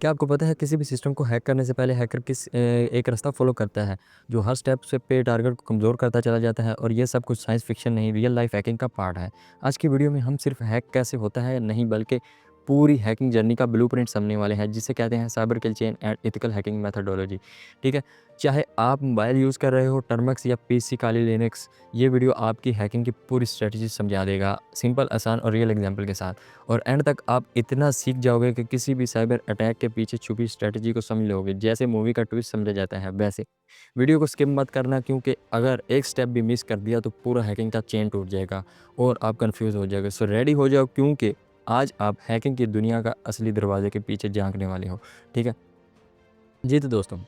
क्या आपको पता है किसी भी सिस्टम को हैक करने से पहले हैकर एक रास्ता फॉलो करता है जो हर स्टेप से पे टारगेट को कमज़ोर करता चला जाता है। और ये सब कुछ साइंस फिक्शन नहीं, रियल लाइफ हैकिंग का पार्ट है। आज की वीडियो में हम सिर्फ हैक कैसे होता है नहीं, बल्कि पूरी हैकिंग जर्नी का ब्लूप्रिंट समझने वाले हैं, जिसे कहते हैं cyber kill chain and ethical hacking methodology. ठीक है, चाहे आप मोबाइल यूज़ कर रहे हो, टर्मक्स या पीसी काली लिनक्स, ये वीडियो आपकी हैकिंग की पूरी स्ट्रेटजी समझा देगा, सिंपल, आसान और रियल एग्जाम्पल के साथ। और एंड तक आप इतना सीख जाओगे कि किसी भी साइबर अटैक के पीछे छुपी स्ट्रेटजी को समझ लोगे, जैसे मूवी का ट्विस्ट समझा जाता है वैसे। वीडियो को स्किप मत करना, क्योंकि अगर एक स्टेप भी मिस कर दिया तो पूरा हैकिंग का चेन टूट जाएगा और आप कंफ्यूज हो जाओगे। सो रेडी हो जाओ, क्योंकि आज आप हैकिंग की दुनिया का असली दरवाजे के पीछे झांकने वाले हो। ठीक है जी, तो दोस्तों,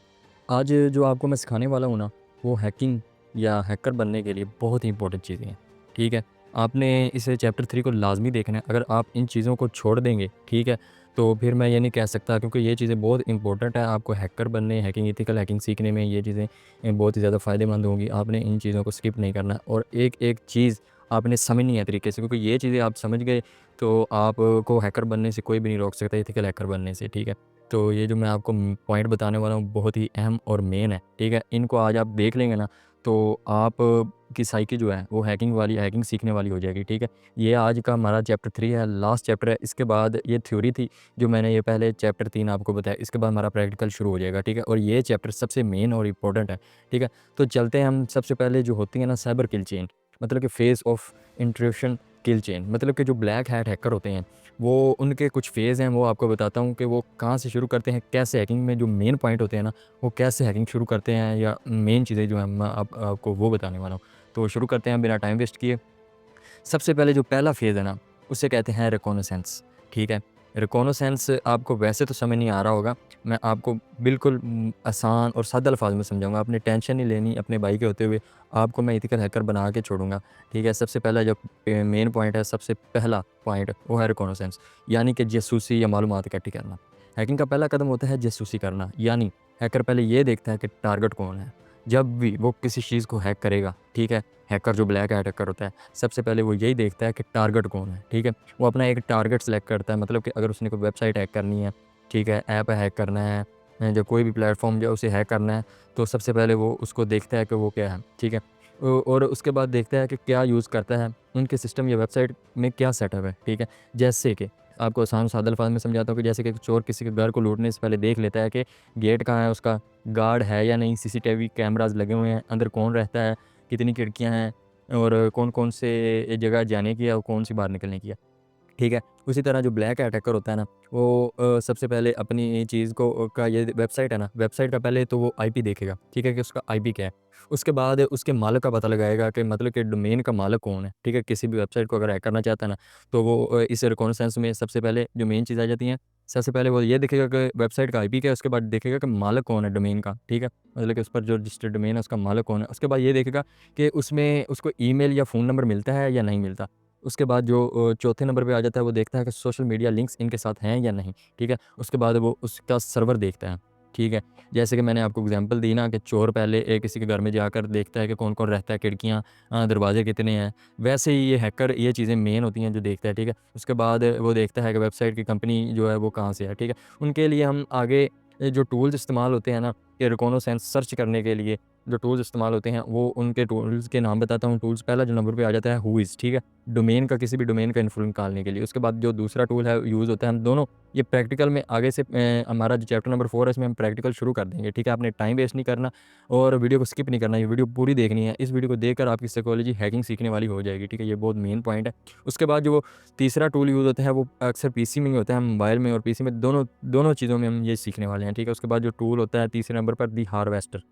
आज जो आपको मैं सिखाने वाला हूँ ना, वो हैकिंग या हैकर बनने के लिए बहुत ही इंपॉर्टेंट चीज़ें हैं। ठीक है, आपने इस चैप्टर 3 को लाज़मी देखना है। अगर आप इन चीज़ों को छोड़ देंगे, ठीक है, तो फिर मैं ये नहीं कह सकता, क्योंकि ये चीज़ें बहुत इंपॉर्टेंट है आपको हैकर बनने, हैकिंग, एथिकल हैकिंग सीखने में ये चीज़ें बहुत ही ज़्यादा फ़ायदेमंद होंगी। आपने इन चीज़ों को स्किप नहीं करना और एक-एक चीज़ आपने समझनी है तरीके से, क्योंकि ये चीज़ें आप समझ गए तो आपको हैकर बनने से कोई भी नहीं रोक सकता, एथिकल हैकर बनने से। ठीक है, तो ये जो मैं आपको पॉइंट बताने वाला हूँ बहुत ही अहम और मेन है। ठीक है, इनको आज आप देख लेंगे ना, तो आप की साइकी जो है वो हैकिंग वाली, हैकिंग सीखने वाली हो जाएगी। ठीक है, ये आज का हमारा चैप्टर 3 है, लास्ट चैप्टर है। इसके बाद ये थ्योरी थी जो मैंने ये पहले चैप्टर 3 आपको बताया, इसके बाद हमारा प्रैक्टिकल शुरू हो जाएगा। ठीक है, और ये चैप्टर सबसे मेन और इम्पोर्टेंट है। ठीक है, तो चलते हैं हम। सबसे पहले जो होती है ना साइबर किल चेन, मतलब कि face of intrusion kill chain, मतलब कि जो ब्लैक हैट हैकर होते हैं, वो उनके कुछ फ़ेज़ हैं, वो आपको बताता हूँ कि वो कहाँ से शुरू करते हैं, कैसे हैकिंग में जो मेन पॉइंट होते हैं ना, वो कैसे हैकिंग शुरू करते हैं, या मेन चीज़ें जो हैं मैं आपको वो बताने वाला हूँ। तो शुरू करते हैं बिना टाइम वेस्ट किए। सबसे पहले जो पहला फ़ेज़ है ना, उसे कहते हैं रिकॉनासेंस। ठीक है? रिकॉनासेंस आपको वैसे तो समझ नहीं आ रहा होगा, मैं आपको बिल्कुल आसान और सादा अल्फ़ाज़ में समझाऊँगा। आपने टेंशन नहीं लेनी अपने भाई के होते हुए, आपको मैं एथिकल हैकर बना के छोड़ूँगा। ठीक है? सबसे पहला जो मेन पॉइंट है, सबसे पहला पॉइंट, वो है रिकॉनासेंस, यानी कि जासूसी या मालूमात इकट्ठी करना। हैकिंग का पहला कदम होता है जासूसी करना, यानी हैकर पहले ये देखता है कि टारगेट कौन है। जब भी वो किसी चीज़ को हैक करेगा, ठीक है? हैकर जो ब्लैक हैट हैकर होता है, सबसे पहले वो यही देखता है कि टारगेट कौन है। ठीक है, वो अपना एक टारगेट सेलेक्ट करता है, मतलब कि अगर उसने कोई वेबसाइट हैक करनी है, ठीक है, ऐप हैक करना है, जो कोई भी प्लेटफॉर्म जो उसे हैक करना है, तो सबसे पहले वो उसको देखता है कि वो क्या है। ठीक है, और उसके बाद देखता है कि क्या यूज़ करता है, उनके सिस्टम या वेबसाइट में क्या सेटअप है। ठीक है, जैसे कि आपको आसान सादा अल्फाज में समझाता हूँ कि जैसे कि चोर किसी के घर को लूटने से पहले देख लेता है कि गेट कहाँ है उसका, गार्ड है या नहीं, सीसीटीवी कैमरास लगे हुए हैं, अंदर कौन रहता है, कितनी खिड़कियाँ हैं, और कौन-कौन से जगह जाने की है और कौन-सी बाहर निकलने की है। ठीक है? उसी तरह जो ब्लैक अटैकर होता है ना, वो सबसे पहले अपनी चीज़ को का ये वेबसाइट है ना, वेबसाइट का पहले तो वो आईपी देखेगा, ठीक है, कि उसका आईपी क्या है। उसके बाद उसके मालिक का पता लगाएगा कि मतलब कि डोमेन का मालिक कौन है, ठीक है? किसी भी वेबसाइट को अगर हैक करना चाहता है ना, तो वो इस रिकॉनासेंस में सबसे पहले जो मेन चीज़ आ जाती है, सबसे पहले वो ये देखेगा कि वेबसाइट का आईपी क्या है, उसके बाद देखेगा कि मालिक कौन है डोमेन का, ठीक है? मतलब कि उस पर जो रजिस्टर्ड डोमेन है उसका मालिक कौन है। उसके बाद ये देखेगा कि उसमें उसको ईमेल या फ़ोन नंबर मिलता है या नहीं मिलता। उसके बाद जो चौथे नंबर पे आ जाता है, वो देखता है कि सोशल मीडिया लिंक्स इनके साथ हैं या नहीं, ठीक है? उसके बाद वो उसका सर्वर देखता है, ठीक है? जैसे कि मैंने आपको एग्ज़ाम्पल दी ना कि चोर पहले किसी के घर में जाकर देखता है कि कौन-कौन रहता है, खिड़कियाँ, दरवाज़े कितने हैं, वैसे ही ये हैकर ये चीज़ें मेन होती हैं जो देखता है, ठीक है? उसके बाद वो देखता है कि वेबसाइट की कंपनी जो है वो कहाँ से है, ठीक है? उनके लिए हम आगे जो टूल्स इस्तेमाल होते हैं ना, ये रिकॉनासेंस सर्च करने के लिए जो टूल्स इस्तेमाल होते हैं, वो उनके टूल्स के नाम बताता हूँ। टूल्स पहला जो नंबर पे आ जाता है व्होइस, ठीक है? डोमेन का, किसी भी डोमेन का इन्फो निकालने के लिए। उसके बाद जो दूसरा टूल है यूज़ होता है, हम दोनों ये प्रैक्टिकल में आगे से हमारा जो चैप्टर नंबर 4 है इसमें हम प्रैक्टिकल शुरू कर देंगे, ठीक है? आपने टाइम वेस्ट नहीं करना और वीडियो को स्किप नहीं करना, ये वीडियो पूरी देखनी है। इस वीडियो को देखकर आपकी साइकोलॉजी हैकिंग सीखने वाली हो जाएगी, ठीक है? ये बहुत मेन पॉइंट है। उसके बाद जो वो तीसरा टूल यूज़ होता है वो अक्सर पीसी में ही होता है, मोबाइल में और पीसी में, दोनों दोनों चीज़ों में हम ये सीखने वाले हैं, ठीक है? उसके बाद जो टूल होता है तीसरे नंबर पर, दी हार्वेस्टर,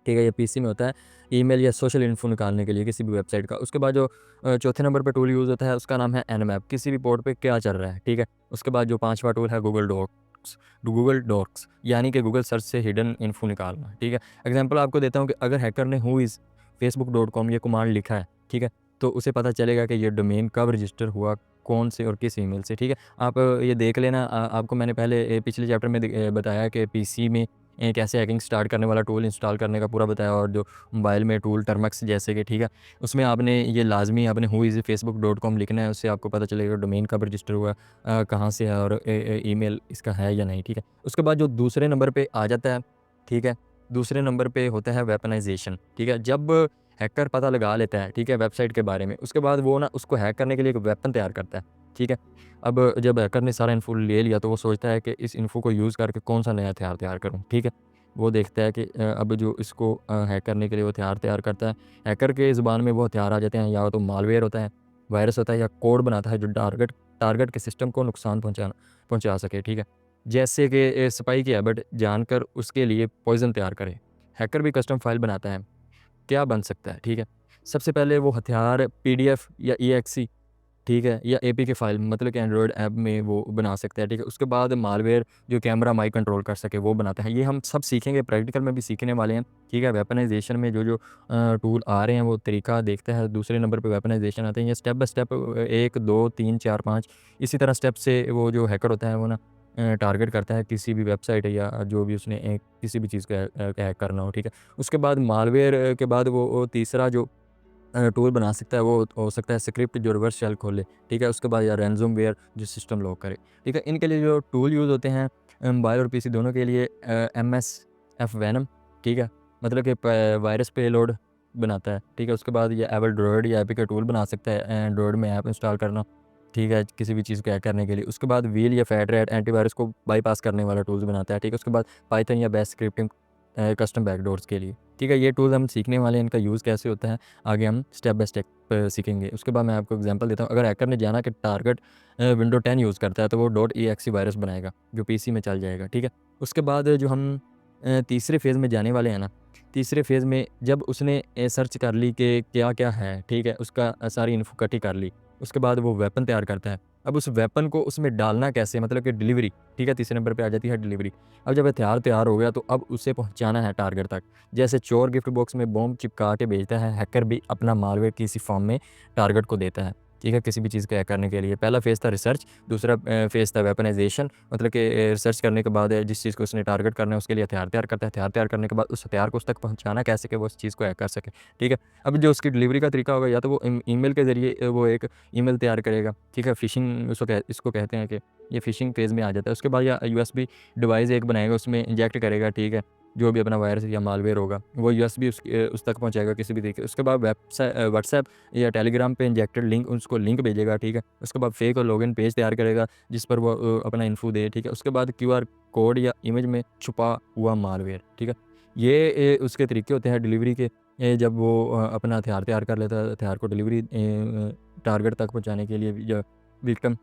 ठीक है? ये पीसी में होता है, ईमेल या सोशल इन्फो निकालने के लिए किसी भी वेबसाइट का। उसके बाद जो चौथे नंबर पे टूल यूज़ होता है उसका नाम है एनमैप, किसी भी पोर्ट पे क्या चल रहा है, ठीक है? उसके बाद जो पाँचवा टूल है गूगल डॉक्स, यानी कि गूगल सर्च से हिडन इन्फो निकालना, ठीक है? एग्ज़ाम्पल आपको देता हूँ कि अगर हैकर ने हू इज़ facebook.com ये कमांड लिखा है, ठीक है? तो उसे पता चलेगा कि ये डोमेन कब रजिस्टर हुआ, कौन से और किस ईमेल से, ठीक है? आप ये देख लेना, आपको मैंने पहले पिछले चैप्टर में बताया कि पीसी में कैसे हैकिंग स्टार्ट करने वाला टूल इंस्टॉल करने का पूरा बताया, और जो मोबाइल में टूल टर्मक्स जैसे कि, ठीक है, उसमें आपने ये लाजमी आपने whoisfacebook.com लिखना है, उससे आपको पता चलेगा डोमेन कब रजिस्टर हुआ, कहाँ से है, और ईमेल इसका है या नहीं, ठीक है। उसके बाद जो दूसरे नंबर पे आ जाता है, ठीक है, दूसरे नंबर पे होता है वेपनाइजेशन, ठीक है। जब हैकर पता लगा लेता है, ठीक है, वेबसाइट के बारे में, उसके बाद वो ना उसको हैक करने के लिए एक वेपन तैयार करता है, ठीक है। अब जब हैकर ने सारा इन्फो ले लिया तो वो सोचता है कि इस इन्फो को यूज़ करके कौन सा नया हथियार तैयार करूँ, ठीक है। वो देखता है कि अब जो इसको हैक करने के लिए वो हथियार तैयार करता है, हैकर के ज़ुबान में वो हथियार आ जाते हैं, या तो मालवेयर होता है, वायरस होता है, या कोड बनाता है जो टारगेट टारगेट के सिस्टम को नुकसान पहुंचा सके, ठीक है। जैसे कि स्पाई की हैबिट जानकर उसके लिए पॉइजन तैयार करे। हैकर भी कस्टम फाइल बनाता है, क्या बन सकता है, ठीक है। सबसे पहले वो हथियार पीडीएफ या ईएक्सी, ठीक है, या एपीके फाइल, मतलब कि एंड्रॉयड ऐप में वो बना सकता है, ठीक है। उसके बाद मालवेयर जो कैमरा माइक कंट्रोल कर सके वो बनाता है। ये हम सब सीखेंगे, प्रैक्टिकल में भी सीखने वाले हैं, ठीक है। वेपनाइजेशन में जो जो टूल आ रहे हैं वो तरीका देखता है। दूसरे नंबर पे वेपनाइजेशन आते हैं, ये स्टेप बाय स्टेप 1 2 3 4 5 इसी तरह स्टेप से वो जो हैकर होता है वो ना टारगेट करता है किसी भी वेबसाइट या जो भी उसने किसी भी चीज़ को हैक करना हो, ठीक है। उसके बाद मालवेयर के बाद वो तीसरा जो टूल बना सकता है वो हो सकता है स्क्रिप्ट जो रिवर्स शेल खोले, ठीक है। उसके बाद या रैनसमवेयर जो सिस्टम लॉक करे, ठीक है। इनके लिए जो टूल यूज़ होते हैं मोबाइल और पीसी दोनों के लिए, एमएसएफ वेनम, ठीक है, मतलब कि वायरस पेलोड बनाता है, ठीक है। उसके बाद ये एवल ड्रॉइड या एपिक का टूल बना सकता है एंड्रॉइड में ऐप इंस्टॉल करना, ठीक है, किसी भी चीज़ को हैक करने के लिए। उसके बाद व्हील या फैटरेट एंटीवायरस को बाईपास करने वाला टूल्स बनाता है, ठीक है। उसके बाद पाइथन या बैश स्क्रिप्टिंग कस्टम बैकडोर्स के लिए, ठीक है। ये टूल हम सीखने वाले हैं, इनका यूज़ कैसे होता है आगे हम स्टेप बाय स्टेप सीखेंगे। उसके बाद मैं आपको एग्जांपल देता हूँ। अगर हैकर ने जाना कि टारगेट विंडो 10 यूज़ करता है तो वो .exe वायरस बनाएगा जो पीसी में चल जाएगा, ठीक है। उसके बाद जो हम तीसरे फेज़ में जाने वाले हैं ना, तीसरे फेज़ में जब उसने सर्च कर ली कि क्या-क्या है, ठीक है, उसका सारी इन्फो इकट्ठी कर ली, उसके बाद वो वेपन तैयार करता है। अब उस वेपन को उसमें डालना कैसे, मतलब कि डिलीवरी, ठीक है, तीसरे नंबर पे आ जाती है डिलीवरी। अब जब हथियार तैयार हो गया तो अब उसे पहुँचाना है टारगेट तक। जैसे चोर गिफ्ट बॉक्स में बॉम्ब चिपका के भेजता है, हैकर भी अपना मालवेयर किसी फॉर्म में टारगेट को देता है, ठीक है, किसी भी चीज़ को हैक करने के लिए। पहला फेज़ था रिसर्च, दूसरा फेज़ था वेपनाइजेशन, मतलब कि रिसर्च करने के बाद जिस चीज़ को उसने टारगेट करना है उसके लिए हथियार तैयार करता है। हथियार तैयार करने के बाद उस हथियार को उस तक पहुँचाना कैसे कि वो उस चीज़ को हैक कर सके, ठीक है। अब जो उसकी डिलीवरी का तरीका होगा, या तो वो ईमेल के ज़रिए वो एक ईमेल तैयार करेगा, ठीक है, फ़िशिंग इसको कहते हैं कि ये फ़िशिंग फेज़ में आ जाता है। उसके बाद या यूएसबी डिवाइस एक बनाएगा, उसमें इंजेक्ट करेगा, ठीक है, जो भी अपना वायरस या मालवेयर होगा वो यूएसबी उस तक पहुँचाएगा किसी भी तरीके। उसके बाद व्हाट्सएप या टेलीग्राम पे इंजेक्टेड लिंक उसको लिंक भेजेगा, ठीक है। उसके बाद फेक और लॉगिन पेज तैयार करेगा जिस पर वो अपना इन्फो दे, ठीक है। उसके बाद क्यूआर कोड या इमेज में छुपा हुआ मालवेयर, ठीक है। ये उसके तरीके होते हैं डिलीवरी के। जब वो अपना हथियार तैयार कर लेता है, हथियार को डिलीवरी टारगेट तक पहुँचाने के लिए या विक्टिम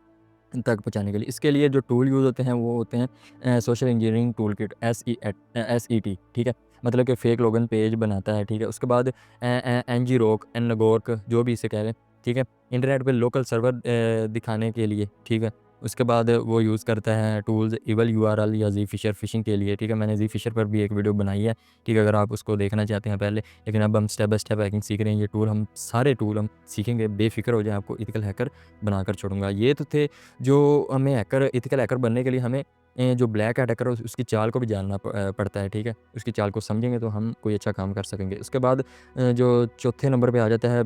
तक पहुँचाने के लिए। इसके लिए जो टूल यूज़ होते हैं वो होते हैं social engineering tool kit, SET, ठीक है, मतलब कि फेक लॉगिन पेज बनाता है, ठीक है। उसके बाद एनजीरोक, एनगोर्क जो भी इसे कह लें, ठीक है, इंटरनेट पे लोकल सर्वर दिखाने के लिए, ठीक है। उसके बाद वो यूज़ करता है टूल्स इवल यूआरएल या जी फिशर फिशिंग के लिए, ठीक है। मैंने जी फिशर पर भी एक वीडियो बनाई है, ठीक है, अगर आप उसको देखना चाहते हैं पहले। लेकिन अब हम स्टेप बाय स्टेप हैकिंग सीख रहे हैं, ये टूल हम सारे टूल हम सीखेंगे, बेफिक्र हो जाए, आपको एथिकल हैकर बनाकर छोड़ूंगा। ये तो थे जो हमें एथिकल हैकर बनने के लिए हमें जो ब्लैक हैट हैकर है उसकी चाल को भी जानना पड़ता है, ठीक है। उसकी चाल को समझेंगे तो हम कोई अच्छा काम कर सकेंगे। उसके बाद जो चौथे नंबर पे आ जाता है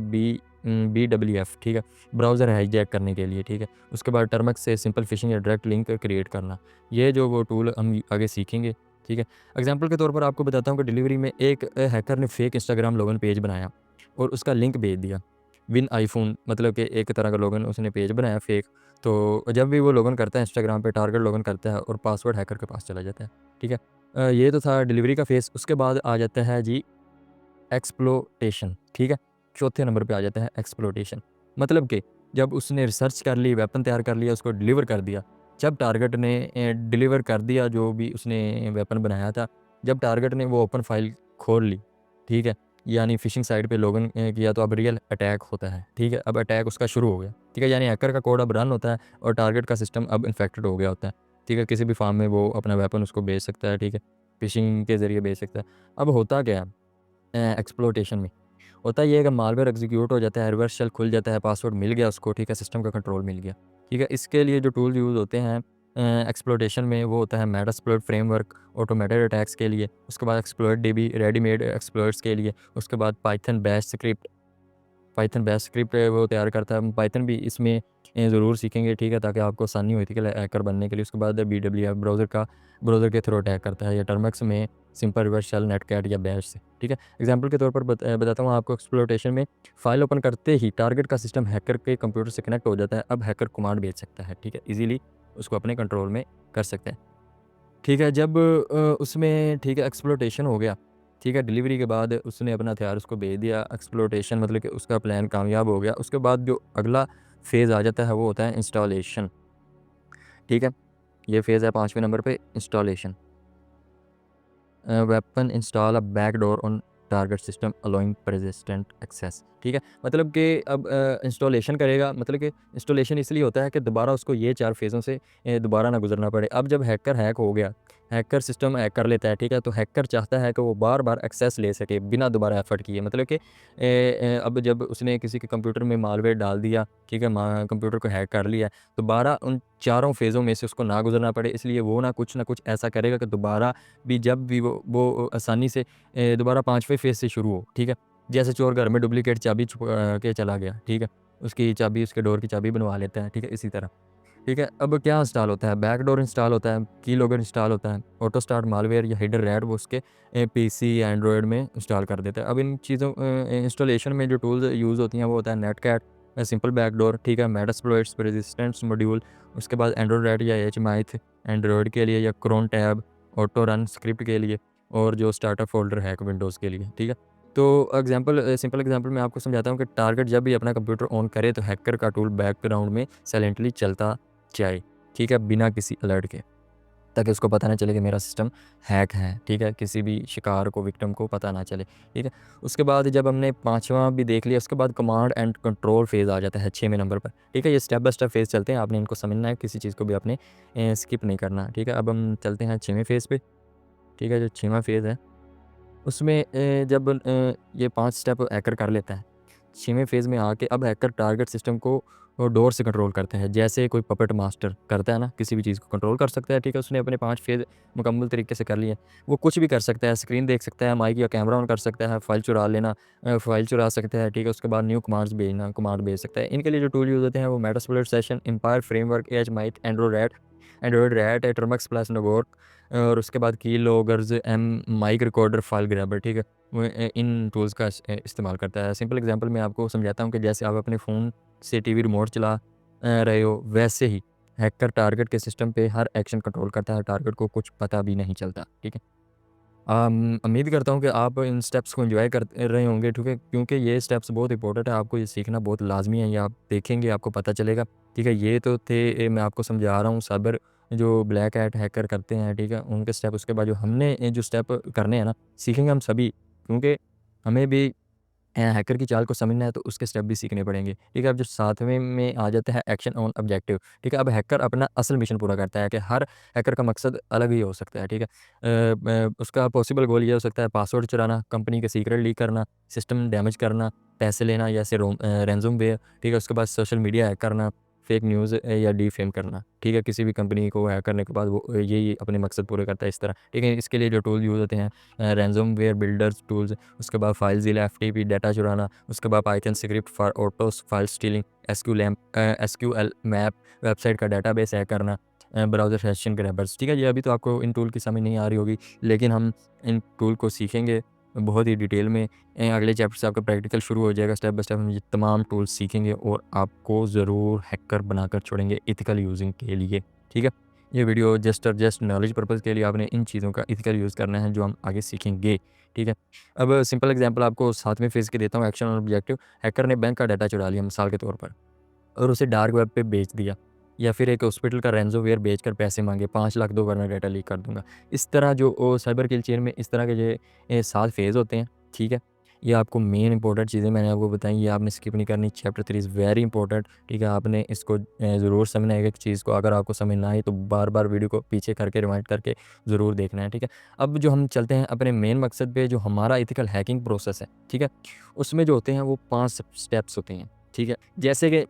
BWF, ठीक है, ब्राउज़र हाईजैक करने के लिए, ठीक है। उसके बाद टर्मक्स से सिंपल फिशिंग या डायरेक्ट लिंक क्रिएट करना, ये जो वो टूल हम आगे सीखेंगे, ठीक है। एग्जांपल के तौर पर आपको बताता हूँ कि डिलीवरी में एक हैकर ने फेक इंस्टाग्राम लॉगिन पेज बनाया और उसका लिंक भेज दिया विन आईफ़ोन, मतलब कि एक तरह का लॉगिन उसने पेज बनाया फेक। तो जब भी वो लॉगिन करता है इंस्टाग्राम पे, टारगेट लॉगिन करता है और पासवर्ड हैकर के पास चला जाता है, ठीक है। ये तो था डिलीवरी का फेस। उसके बाद आ जाता है जी एक्सप्लोटेशन, ठीक है। चौथे नंबर पे आ जाता है एक्सप्लोटेशन, मतलब कि जब उसने रिसर्च कर ली, वेपन तैयार कर लिया, उसको डिलीवर कर दिया। जब टारगेट ने डिलीवर कर दिया जो भी उसने वेपन बनाया था, जब टारगेट ने वो ओपन फाइल खोल ली, ठीक है, यानी फ़िशिंग साइट पे लॉगिन किया, तो अब रियल अटैक होता है, ठीक है। अब अटैक उसका शुरू हो गया, ठीक है, यानी हैकर का कोड अब रन होता है और टारगेट का सिस्टम अब इन्फेक्टेड हो गया होता है, ठीक है। किसी भी फार्म में वो अपना वेपन उसको भेज सकता है, ठीक है, फ़िशिंग के ज़रिए भेज सकता है। अब होता क्या है एक्सप्लोटेशन में, होता ये है कि मालवेयर एग्जीक्यूट हो जाता है, रिवर्स शेल खुल जाता है, पासवर्ड मिल गया उसको, ठीक है, सिस्टम का कंट्रोल मिल गया, ठीक है। इसके लिए जो टूल्स यूज़ होते हैं एक्सप्लॉइटेशन में वो होता है मेटास्प्लॉइट फ्रेमवर्क ऑटोमेटेड अटैक्स के लिए, उसके बाद एक्सप्लॉइट डीबी रेडीमेड एक्सप्लॉइट्स के लिए, उसके बाद पाइथन बैश स्क्रिप्ट वो तैयार करता है। पाइथन भी इसमें ज़रूर सीखेंगे, ठीक है, ताकि आपको आसानी होती है हैकर बनने के लिए। उसके बाद BWF ब्राउज़र के थ्रू अटैक करता है, या टर्मक्स में सिंपल रिवर्स शेल नेटकैट या बैश से, ठीक है। एग्जांपल के तौर पर बताता हूँ आपको। एक्सप्लॉइटेशन में फाइल ओपन करते ही टारगेट का सिस्टम हैकर के कंप्यूटर से कनेक्ट हो जाता है। अब हैकर कमांड भेज सकता है, ठीक है, ईजिली उसको अपने कंट्रोल में कर सकते हैं, ठीक है। जब उसमें, ठीक है, एक्सप्लॉइटेशन हो गया, ठीक है, डिलीवरी के बाद उसने अपना हथियार उसको भेज दिया, एक्सप्लॉइटेशन मतलब कि उसका प्लान कामयाब हो गया। उसके बाद जो अगला फ़ेज़ आ जाता है वो होता है इंस्टॉलेशन, ठीक है। ये फ़ेज़ है 5वें नंबर पे, installation. Weapon install a backdoor on target system allowing persistent access, ठीक है। मतलब कि अब इंस्टॉलेशन करेगा, मतलब कि इंस्टॉलेशन इसलिए होता है कि दोबारा उसको ये 4 फेज़ों से दोबारा ना गुजरना पड़े। अब जब हैकर हैक हो गया, हैकर सिस्टम हैक कर लेता है, ठीक है, तो हैकर चाहता है कि वो बार बार एक्सेस ले सके बिना दोबारा एफर्ट किए। मतलब कि अब जब उसने किसी के कंप्यूटर में मालवेयर डाल दिया, ठीक है, कंप्यूटर को हैक कर लिया, दोबारा उन चारों फेज़ों में से उसको ना गुजरना पड़े, इसलिए वो ना कुछ ऐसा करेगा कि दोबारा भी जब भी वो आसानी से दोबारा 5वें फ़ेज़ से शुरू हो, ठीक है। जैसे चोर घर में डुप्लीकेट चाबी छुपा के चला गया, ठीक है, उसकी चाबी, उसके डोर की चाबी बनवा लेता है, ठीक है, इसी तरह, ठीक है। अब क्या इंस्टॉल होता है? बैकडोर इंस्टॉल होता है, कीलॉगर इंस्टॉल होता है, ऑटो स्टार्ट मालवेयर या हिडन रैट वो उसके पीसी या एंड्रॉयड में इंस्टॉल कर देता है। अब इन चीज़ों इंस्टॉलेशन में जो टूल्स यूज़ होती हैं वो होता है नेटकैट, सिंपल बैकडोर, ठीक है, मेटास्प्लॉइट्स रेजिस्टेंस मॉड्यूल, उसके बाद एंड्रॉयड रैट या एचमाइथ एंड्रॉयड के लिए, या cron tab auto run script के लिए, और जो स्टार्टअप फ़ोल्डर हैक विंडोज़ के लिए, ठीक है। तो सिंपल एग्जांपल मैं आपको समझाता हूँ कि टारगेट जब भी अपना कंप्यूटर ऑन करे तो हैकर का टूल बैकग्राउंड में साइलेंटली चलता जाए, ठीक है, बिना किसी अलर्ट के, ताकि उसको पता ना चले कि मेरा सिस्टम हैक है, ठीक है, किसी भी शिकार को, विक्टिम को पता ना चले, ठीक है। उसके बाद जब हमने 5वां भी देख लिया, उसके बाद कमांड एंड कंट्रोल फेज़ आ जाता है 6वें नंबर पर, ठीक है। ये स्टेप बाय स्टेप फेज़ चलते हैं, आपने इनको समझना है, किसी चीज़ को भी आपने स्किप नहीं करना, ठीक है। अब हम चलते हैं 6वें फेज़ पे, ठीक है। जो 6वां फेज़ है उसमें जब ये 5 स्टेप हैकर कर लेता है, 6वें फ़ेज़ में आके अब हैकर टारगेट सिस्टम को वो डोर से कंट्रोल करते हैं। जैसे कोई पपेट मास्टर करता है ना, किसी भी चीज़ को कंट्रोल कर सकता है, ठीक है। उसने अपने 5 फ़ेज़ मुकम्मल तरीके से कर लिए। वो कुछ भी कर सकता है, स्क्रीन देख सकता है, माइक या कैमरा ऑन कर सकता है, फ़ाइल चुरा लेना, फ़ाइल चुरा सकता है, ठीक है। उसके बाद न्यू कमांड भेज सकता है। इनके लिए जो टूल यूज़ होते हैं वो Metasploit session, Empire framework, AhMyth, Android RAT, Termux plus Ngrok, और उसके बाद keyloggers, mic recorder, file grabber, ठीक है। वो इन टूल्स का इस्तेमाल करता है। सिंपल एग्जांपल मैं आपको समझाता हूँ कि जैसे आप अपने फ़ोन से टीवी रिमोट चला रहे हो, वैसे ही हैकर टारगेट के सिस्टम पे हर एक्शन कंट्रोल करता है, टारगेट को कुछ पता भी नहीं चलता, ठीक है। उम्मीद करता हूँ कि आप इन स्टेप्स को एंजॉय कर रहे होंगे, ठीक है, क्योंकि ये स्टेप्स बहुत इंपॉर्टेंट है, आपको ये सीखना बहुत लाजमी है। ये आप देखेंगे आपको पता चलेगा, ठीक है। ये तो थे मैं आपको समझा रहा हूँ साइबर जो ब्लैक हैट हैकर करते हैं, ठीक है, उनके स्टेप। उसके बाद जो हमने जो स्टेप करने हैं ना, सीखेंगे हम सभी, क्योंकि हमें भी हैकर की चाल को समझना है, तो उसके स्टेप भी सीखने पड़ेंगे, ठीक है। अब जो 7वें में आ जाता है एक्शन ऑन ऑब्जेक्टिव, ठीक है। अब हैकर अपना असल मिशन पूरा करता है, कि हर हैकर का मकसद अलग ही हो सकता है, ठीक है। उसका पॉसिबल गोल ये हो सकता है पासवर्ड चुराना, कंपनी के सीक्रेट लीक करना, सिस्टम डैमेज करना, पैसे लेना, या ऐसे रैंसमवेयर, ठीक है। उसके बाद सोशल मीडिया हैक करना, फेक न्यूज़ या डिफेम करना, ठीक है। किसी भी कंपनी को हैक करने के बाद वो यही अपने मकसद पूरे करता है इस तरह, ठीक है। इसके लिए जो टूल यूज़ होते हैं, रैंसमवेयर बिल्डर्स टूल्स, उसके बाद फाइलज़िला एफटीपी डाटा चुराना, उसके बाद Python script for auto file stealing, SQL map, website का डेटाबेस हैक करना, ब्राउज़र सेशन ग्रैबर्स, ठीक है। ये अभी तो आपको इन टूल की समझ नहीं आ रही होगी, लेकिन हम इन टूल को सीखेंगे बहुत ही डिटेल में। अगले चैप्टर से आपका प्रैक्टिकल शुरू हो जाएगा, स्टेप बाय स्टेप हम ये तमाम टूल्स सीखेंगे और आपको ज़रूर हैकर बनाकर छोड़ेंगे एथिकल यूजिंग के लिए, ठीक है। ये वीडियो जस्ट नॉलेज पर्पज़ के लिए आपने इन चीज़ों का एथिकल यूज़ करना है, जो हम आगे सीखेंगे, ठीक है। अब सिंपल एग्जांपल आपको 7वें फेज़ के देता हूँ, एक्शन और ऑब्जेक्टिव। हैकर ने बैंक का डाटा चुरा लिया मिसाल के तौर पर, और उसे डार्क वेब पे बेच दिया, या फिर एक हॉस्पिटल का रैंसमवेयर बेचकर पैसे मांगे, 5 लाख दो वरना डाटा लीक कर दूंगा। इस तरह जो साइबर किल चेन में इस तरह के जो 7 फेज़ होते हैं, ठीक है। ये आपको मेन इंपॉर्टेंट चीज़ें मैंने आपको बताई, ये आपने स्किप नहीं करनी। चैप्टर 3 इज़ वेरी इंपॉर्टेंट, ठीक है। आपने इसको ज़रूर समझना है, एक चीज़ को अगर आपको समझना है तो बार बार वीडियो को पीछे करके रिवाइंड करके ज़रूर देखना है, ठीक है। अब जो हम चलते हैं अपने मेन मकसद पे, जो हमारा एथिकल हैकिंग प्रोसेस है, ठीक है, उसमें जो होते हैं वो 5 स्टेप्स होते हैं, ठीक है। जैसे कि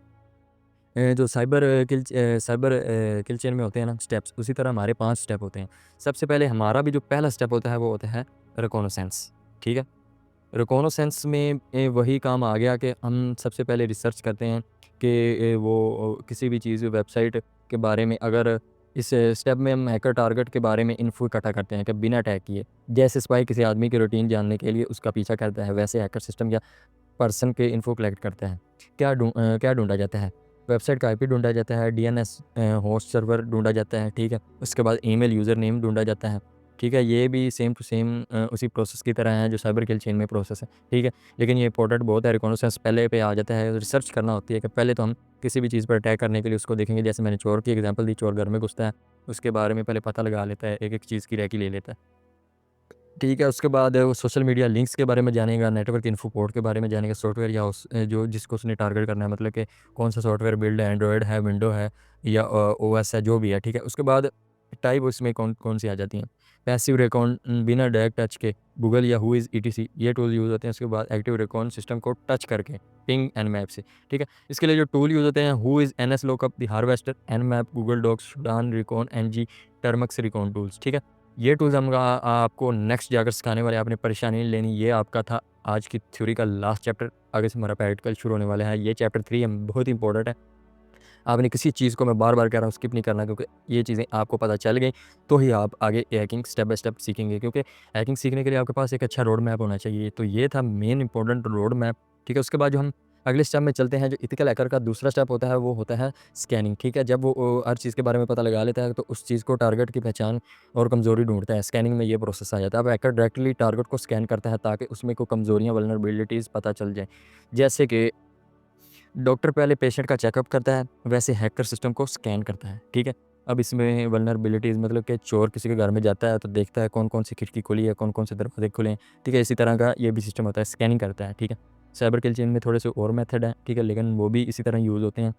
जो साइबर किल चेन में होते हैं ना स्टेप्स, उसी तरह हमारे 5 स्टेप होते हैं। सबसे पहले हमारा भी जो पहला स्टेप होता है वो होता है रिकॉग्निसेंस, ठीक है? रिकॉग्निसेंस में वही काम आ गया कि हम सबसे पहले रिसर्च करते हैं कि वो किसी भी चीज़ वेबसाइट के बारे में, अगर इस स्टेप में हम हैकर टारगेट के बारे में इन्फो इकट्ठा करते हैं कि बिना अटैक किए। जैसे स्पाई किसी आदमी की रूटीन जानने के लिए उसका पीछा करता है, वैसे हैकर सिस्टम या पर्सन के इन्फो कलेक्ट करता है। क्या ढूँढा जाता है? वेबसाइट का आईपी ढूँढा जाता है, डीएनएस होस्ट सर्वर ढूँढा जाता है, ठीक है? उसके बाद ईमेल यूज़र नेम ढूँढा जाता है, ठीक है? ये भी सेम टू सेम उसी प्रोसेस की तरह है जो साइबर किल चेन में प्रोसेस है, ठीक है? लेकिन ये इम्पोर्टेंट बहुत है, रिकॉग्निसेंस पहले पे आ जाता है। रिसर्च करना होती है कि पहले तो हम किसी भी चीज़ पर अटैक करने के लिए उसको देखेंगे। जैसे मैंने चोर की एग्ज़ाम्पल दी, चोर घर में घुसता है, उसके बारे में पहले पता लगा लेता है, एक-एक चीज़ की रेकी ले लेता है। ठीक है, उसके बाद वो सोशल मीडिया लिंक्स के बारे में जानेगा, नेटवर्क इन्फो पोर्ट के बारे में जानेगा, सॉफ्टवेयर या जो जिसको उसने टारगेट करना है, मतलब कि कौन-सा सॉफ्टवेयर बिल्ड है, एंड्रॉयड है, विंडो है या ओएस है, जो भी है, ठीक है। उसके बाद टाइप उसमें कौन-कौन सी आ जाती हैं। पैसिव रिकॉन बिना डायरेक्ट टच के गूगल या हू इज़ ईटीसी ये टूल यूज़ होते हैं। उसके बाद एक्टिव रिकॉन सिस्टम को टच करके पिंग एनमैप से, ठीक है। इसके लिए जो टूल यूज़ होते हैं, who is NS lookup, the harvester, Nmap, Google Docs, Sudan recon, NG, Termux recon tools, ठीक है। ये टूल्स हम आपको नेक्स्ट जाकर सिखाने वाले हैं, आपने परेशानी नहीं लेनी। ये आपका था आज की थ्योरी का लास्ट चैप्टर, आगे से हमारा प्रैक्टिकल शुरू होने वाला है। ये चैप्टर 3 हम बहुत इंपॉर्टेंट है। आपने किसी चीज़ को, मैं बार-बार कह रहा हूँ, स्किप नहीं करना, क्योंकि ये चीज़ें आपको पता चल गई तो ही आप आगे हैकिंग स्टेप बाय स्टेप सीखेंगे, क्योंकि हैकिंग सीखने के लिए आपके पास एक अच्छा रोड मैप होना चाहिए। तो ये था मेन इंपॉर्टेंट रोड मैप, ठीक है। उसके बाद जो हम अगले स्टेप में चलते हैं, जो एथिकल हैकर का दूसरा स्टेप होता है वो होता है स्कैनिंग, ठीक है। जब वो हर चीज़ के बारे में पता लगा लेता है तो उस चीज़ को, टारगेट की पहचान और कमज़ोरी ढूँढता है। स्कैनिंग में ये प्रोसेस आ जाता है। अब हैकर डायरेक्टली टारगेट को स्कैन करता है ताकि उसमें कोई कमज़ोरियाँ, वल्नरेबिलिटीज़ पता चल जाएँ। जैसे कि डॉक्टर पहले पेशेंट का चेकअप करता है, वैसे हैकर सिस्टम को स्कैन करता है, ठीक है। अब इसमें वल्नरेबिलिटीज़, मतलब कि चोर किसी के घर में जाता है तो देखता है कौन-कौन सी खिड़की खुली है, कौन-कौन से दरवाजे खुले हैं, ठीक है। इसी तरह का ये भी सिस्टम होता है, स्कैनिंग करता है, ठीक है। साइबर किल चेन में थोड़े से और मेथड हैं, ठीक है, लेकिन वो भी इसी तरह यूज़ होते हैं।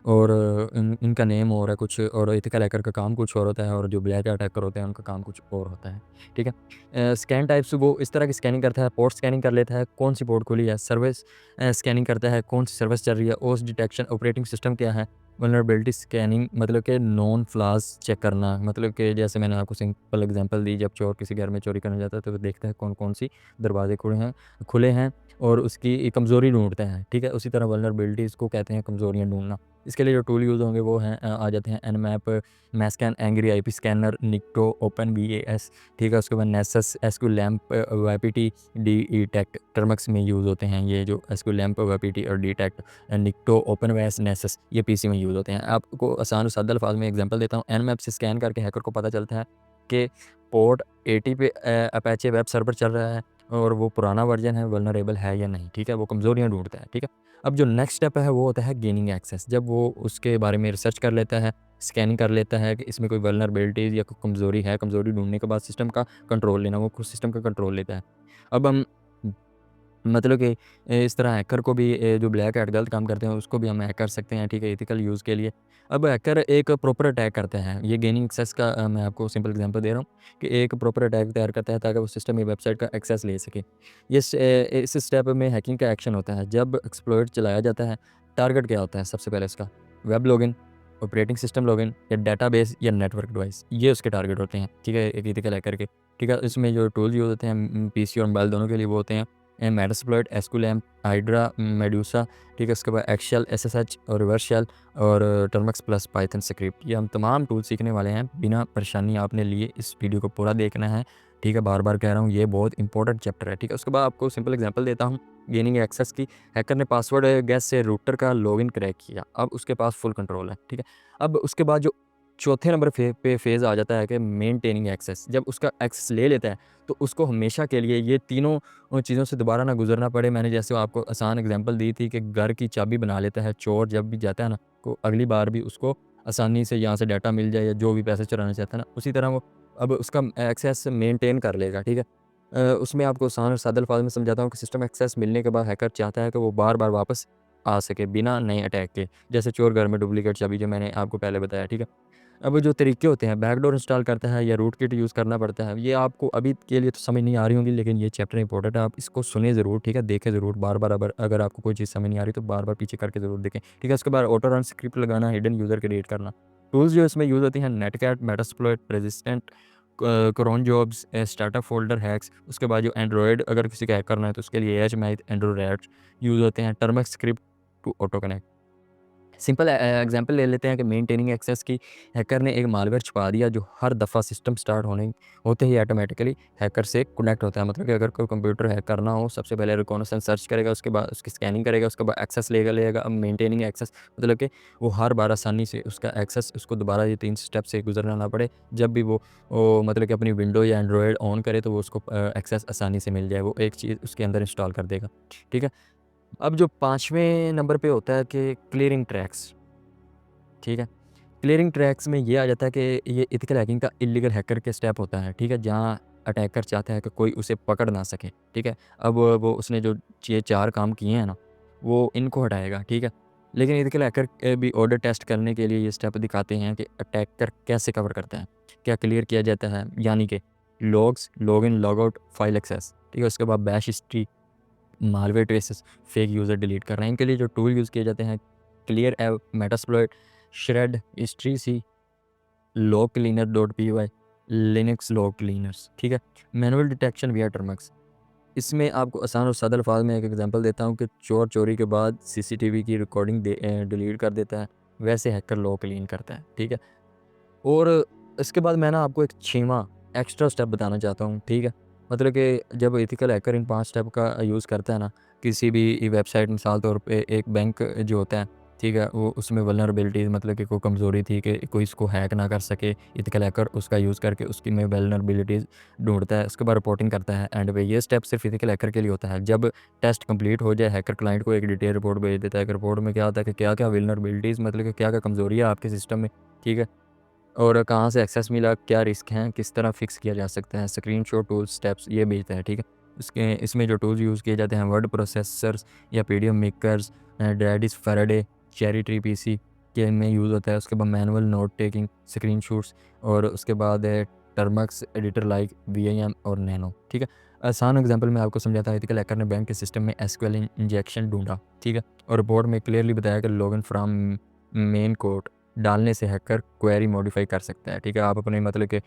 और इनका नेम और है कुछ, और एथिकल हैकर का काम कुछ और होता है, और जो ब्लैक हैट हैकर होते हैं उनका काम कुछ और होता है, ठीक है। स्कैन टाइप्स वो इस तरह की स्कैनिंग करता है, पोर्ट स्कैनिंग कर लेता है, कौन सी पोर्ट खुली है, सर्विस स्कैनिंग करता है, कौन सी सर्विस चल रही है, ओएस डिटेक्शन, ऑपरेटिंग सिस्टम क्या है, वल्नरेबिलिटी स्कैनिंग, मतलब कि नॉन फ्लॉज़ चेक करना, मतलब कि जैसे मैंने आपको सिंपल एग्जांपल दी, जब चोर किसी घर में चोरी करने जाता है तो वो देखता है कौन-कौन सी दरवाजे खुले हैं और उसकी कमज़ोरी ढूँढता है, ठीक है। उसी तरह वल्नरेबिलिटीज़ को कहते हैं कमज़ोरियाँ ढूँढना। इसके लिए जो टूल यूज़ होंगे वो हैं आ जाते हैं Nmap, Masscan, Angry IP Scanner, Nikto, Open VAS, ठीक है। उसके बाद Nessus, sqlmap, YPT, detect, Termux में यूज़ होते हैं। ये जो एसक्यूलैम्प, वाईपीटी और डीटेक्ट, निक्टो, ओपनवीएस, नेसस, ये पीसी में यूज़ होते हैं। आपको आसान और सादा अल्फाज में एग्जांपल देता हूँ। एनमैप से स्कैन करके हैकर को पता चलता है कि पोर्ट 80 पे अपैचे वेब सर्वर चल रहा है और वो पुराना वर्जन है, वल्नरेबल है या नहीं, ठीक है। वो कमज़ोरियाँ ढूँढता है, ठीक है। अब जो नेक्स्ट स्टेप है वो होता है गेनिंग एक्सेस। जब वो उसके बारे में रिसर्च कर लेता है, स्कैनिंग कर लेता है कि इसमें कोई वल्नरेबिलिटीज़ या कोई कमज़ोरी है, कमज़ोरी ढूँढने के बाद सिस्टम का कंट्रोल लेना, वो खुद सिस्टम का कंट्रोल लेता है। अब हम मतलब कि इस तरह हैकर को भी जो ब्लैक हैट गलत काम करते हैं उसको भी हम हैक कर सकते हैं, ठीक है, एथिकल यूज़ के लिए। अब हैकर एक प्रॉपर अटैक करते हैं, ये गेनिंग एक्सेस का मैं आपको सिंपल एग्जांपल दे रहा हूँ कि एक प्रॉपर अटैक तैयार करता है ताकि वो सिस्टम या वेबसाइट का एक्सेस ले सके। इस स्टेप में हैकिंग का एक्शन होता है। जब एक्सप्लॉइट चलाया जाता है, टारगेट क्या होता है सबसे पहले उसका? Web login, operating system login या डेटाबेस या नेटवर्क डिवाइस, ये उसके टारगेट होते हैं, ठीक है, एक एथिकल हैकर के, ठीक है। इसमें जो टूल यूज़ होते हैं पीसी और मोबाइल दोनों के लिए वो होते हैं मेटास्प्लॉइट, एसक्यूलैम्प, हाइड्रा, मेडूसा, ठीक है। उसके बाद एक्सेल, एसएसएच और रिवर्स शेल और टर्मक्स प्लस पाइथन स्क्रिप्ट, ये हम तमाम टूल सीखने वाले हैं बिना परेशानी। आपने लिए इस वीडियो को पूरा देखना है, ठीक है। बार-बार कह रहा हूँ, ये बहुत इंपॉर्टेंट चैप्टर है, ठीक है। उसके बाद आपको सिंपल एग्जांपल देता हूँ गेनिंग एक्सेस की। हैकर ने पासवर्ड गैस से रूटर का लॉगिन क्रैक किया, अब उसके पास फुल कंट्रोल है, ठीक है। अब उसके बाद जो चौथे नंबर पे फेज़ आ जाता है कि मेंटेनिंग एक्सेस। जब उसका एक्सेस ले लेता है तो उसको हमेशा के लिए ये तीनों चीज़ों से दोबारा ना गुज़रना पड़े। मैंने जैसे आपको आसान एग्जांपल दी थी कि घर की चाबी बना लेता है चोर, जब भी जाता है ना, को अगली बार भी उसको आसानी से यहाँ से डाटा मिल जाए या जो भी पैसे चुराना चाहता है ना, उसी तरह वो अब उसका एक्सेस मेंटेन कर लेगा, ठीक है। उसमें आपको आसान और सादा अल्फाज़ में समझाता हूँ कि सिस्टम एक्सेस मिलने के बाद हैकर चाहता है कि वो बार-बार वापस आ सके बिना नए अटैक के। जैसे चोर घर में डुप्लीकेट चाबी, जो मैंने आपको पहले बताया, ठीक है। अब जो तरीके होते हैं, बैकडोर इंस्टॉल करता है या रूट किट यूज़ करना पड़ता है, ये आपको अभी के लिए तो समझ नहीं आ रही होंगी, लेकिन ये चैप्टर इंपॉर्टेंट है, आप इसको सुने ज़रूर, ठीक है, देखें ज़रूर बार बार। अगर आपको कोई चीज़ समझ नहीं आ रही तो बार बार पीछे करके ज़रूर देखें, ठीक है। उसके बाद ऑटो रन स्क्रिप्ट लगाना, हिडन यूज़र क्रिएट करना। टूल्स जो इसमें यूज़ होती हैं, Netcat, Metasploit, resistant, cron jobs, startup folder hacks. उसके बाद जो एंड्रॉयड अगर किसी का हैक करना है तो उसके लिए एच माइथ, एंड्रॉयड यूज़ होते हैं, Termux script to auto connect. Simple example ले लेते हैं कि मेंटेनिंग एक्सेस की, हैकर ने एक मालवेयर छुपा दिया जो हर दफ़ा सिस्टम स्टार्ट होते ही ऑटोमेटिकली हैकर से कनेक्ट होता है। मतलब कि अगर कोई कंप्यूटर हैक करना हो, सबसे पहले रिकॉनेसेंस सर्च करेगा, उसके बाद उसकी स्कैनिंग करेगा, उसके बाद एक्सेस लेगा। अब मेंटेनिंग एक्सेस मतलब कि वो हर बार आसानी से उसका एक्सेस, उसको दोबारा ये 3 स्टेप से गुजरना ना पड़े। जब भी वो मतलब कि अपनी विंडो या एंड्रॉयड ऑन करे तो वो उसको एक्सेस आसानी से मिल जाए, वो एक चीज़ उसके अंदर इंस्टॉल कर देगा, ठीक है। अब जो 5वें नंबर पे होता है कि क्लियरिंग ट्रैक्स, ठीक है। क्लियरिंग ट्रैक्स में ये आ जाता है कि ये एथिकल हैकिंग का इल्लीगल हैकर के स्टेप होता है, ठीक है, जहाँ अटैकर चाहता है कि कोई उसे पकड़ ना सके, ठीक है। अब वो उसने जो ये 4 काम किए हैं ना, वो इनको हटाएगा, ठीक है। लेकिन एथिकल हैकर भी ऑर्डर टेस्ट करने के लिए ये स्टेप दिखाते हैं कि अटैकर कैसे कवर करता है, क्या क्लियर किया जाता है, यानी कि logs, login, logout, file access, ठीक है। उसके बाद bash history, malware traces, fake user delete करना। इनके लिए जो टूल यूज़ किए जाते हैं, clearev, Metasploit, shred, history c, log cleaner dot p y, Linux log cleaners, ठीक है। मैनुअल डिटेक्शन विया टर्मक्स, इसमें आपको आसान और सादा अल्फाज में एक एग्जांपल देता हूँ कि चोर चोरी के बाद सीसीटीवी की रिकॉर्डिंग डिलीट कर देता है, वैसे हैकर लॉग क्लीन करता है, ठीक है। और इसके बाद मैं ना आपको एक 6वां एक्स्ट्रा स्टेप बताना चाहता हूँ, ठीक है। मतलब कि जब एथिकल हैकर इन 5 स्टेप का यूज़ करता है ना, किसी भी वेबसाइट, मिसाल तौर पे एक बैंक जो होता है, ठीक है, वो उसमें वल्नरेबिलिटीज़ मतलब कि कोई कमज़ोरी थी कि कोई इसको हैक ना कर सके, एथिकल हैकर उसका यूज़ करके उसकी में वल्नरेबिलिटीज़ ढूँढता है, उसके बाद रिपोर्टिंग करता है एंड पे। ये स्टेप सिर्फ एथिकल हैकर के लिए होता है। जब टेस्ट कंप्लीट हो जाए, हैकर क्लाइंट को एक डिटेल रिपोर्ट भेज देता है कि रिपोर्ट में क्या होता है कि क्या-क्या वल्नरेबिलिटीज़ मतलब कि क्या-क्या कमज़ोरी है आपके सिस्टम में, ठीक है। और कहाँ से एक्सेस मिला, क्या रिस्क हैं, किस तरह फिक्स किया जा सकता है, स्क्रीनशॉट टूल्स, स्टेप्स ये भेजता है, ठीक है। इसमें जो टूल्स यूज़ किए जाते हैं, वर्ड प्रोसेसर्स या PDF makers, Redis, Faraday, cherry tree PC के इनमें यूज़ होता है। उसके बाद मैनुअल नोट टेकिंग, स्क्रीनशॉट्स, और उसके बाद है टर्मक्स एडिटर लाइक वीएम और नैनो, ठीक है। आसान एग्जांपल मैं आपको समझाता हूँ। एथिकल हैकर ने बैंक के सिस्टम में एसक्यूएल इंजेक्शन ढूंढा, ठीक है, और रिपोर्ट में क्लियरली बताया कि लॉगिन फ्रॉम मेन कोड डालने से हैकर क्वेरी मॉडिफाई कर सकता है, ठीक है। आप अपने मतलब कि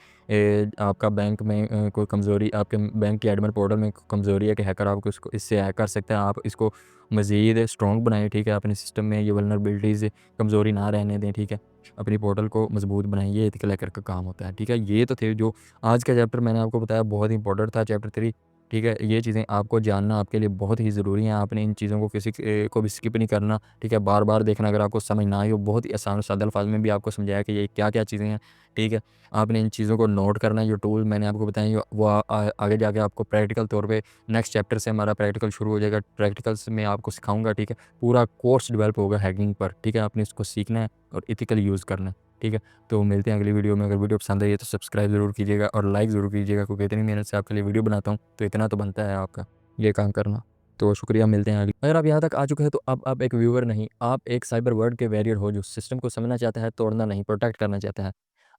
आपका बैंक में कोई कमज़ोरी, आपके बैंक के एडमिन पोर्टल में कमज़ोरी है कि हैकर आपको इसको इससे हैक कर सकता है, आप इसको मज़ीद स्ट्रॉन्ग बनाएं, ठीक है। अपने सिस्टम में ये वल्नरेबिलिटीज़ कमज़ोरी ना रहने दें, ठीक है। अपनी पोर्टल को मजबूत बनाएं, ये एथिकल हैकर का काम होता है, ठीक है। ये तो थे जो आज का चैप्टर मैंने आपको बताया, बहुत ही इंपॉर्टेंट था चैप्टर 3, ठीक है। ये चीज़ें आपको जानना आपके लिए बहुत ही ज़रूरी हैं। आपने इन चीज़ों को किसी को भी स्किप नहीं करना, ठीक है। बार-बार देखना, अगर आपको समझ ना आई हो, बहुत ही आसान और सादा अल्फाज में भी आपको समझाया कि ये क्या-क्या चीज़ें हैं, ठीक है। आपने इन चीज़ों को नोट करना है, जो टूल मैंने आपको बताए वो आगे जाके आपको प्रैक्टिकल तौर पे नेक्स्ट चैप्टर से हमारा प्रैक्टिकल शुरू हो जाएगा। प्रैक्टिकल्स में आपको सिखाऊँगा, ठीक है। पूरा कोर्स डेवलप होगा हैकिंग पर, ठीक है। आपने इसको सीखना है और एथिकल यूज़ करना है, ठीक है। तो मिलते हैं अगली वीडियो में। अगर वीडियो पसंद आई है तो सब्सक्राइब ज़रूर कीजिएगा और लाइक ज़रूर कीजिएगा, क्योंकि इतनी मेहनत से आपके लिए वीडियो बनाता हूँ तो इतना तो बनता है आपका ये काम करना। तो शुक्रिया, मिलते हैं अगली। अगर आप यहाँ तक आ चुके हैं तो अब आप एक व्यूअर नहीं, आप एक साइबर वर्ल्ड के वॉरियर हो जो सिस्टम को समझना चाहता है, तोड़ना नहीं, प्रोटेक्ट करना चाहता है।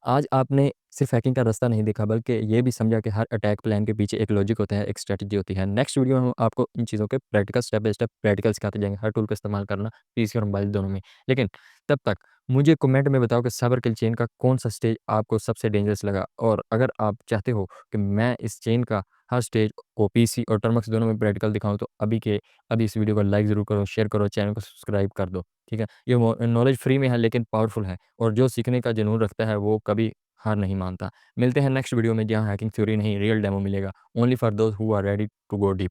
आज आपने सिर्फ हैकिंग का रास्ता नहीं देखा, बल्कि ये भी समझा कि हर अटैक प्लान के पीछे एक लॉजिक होता है, एक स्ट्रेटजी होती है। नेक्स्ट वीडियो में हम आपको इन चीज़ों के practical step by step practical सिखाते जाएँगे, हर टूल का इस्तेमाल करना, पीसी और मोबाइल दोनों में। लेकिन तब तक मुझे कमेंट में बताओ कि साइबर किल चेन का कौन-सा स्टेज आपको सबसे डेंजरस लगा, और अगर आप चाहते हो कि मैं इस चेन का हर स्टेज को पीसी और टर्मक्स दोनों में प्रैक्टिकल दिखाऊँ, तो अभी इस वीडियो को लाइक ज़रूर करो, शेयर करो, चैनल को सब्सक्राइब कर दो, ठीक है? ये नॉलेज फ्री में है लेकिन पावरफुल है, और जो सीखने का जुनून रखता है वो कभी हार नहीं मानता। मिलते हैं नेक्स्ट वीडियो में, जहाँ हैकिंग थ्योरी नहीं, रियल डेमो मिलेगा। Only for those who are ready to go deep.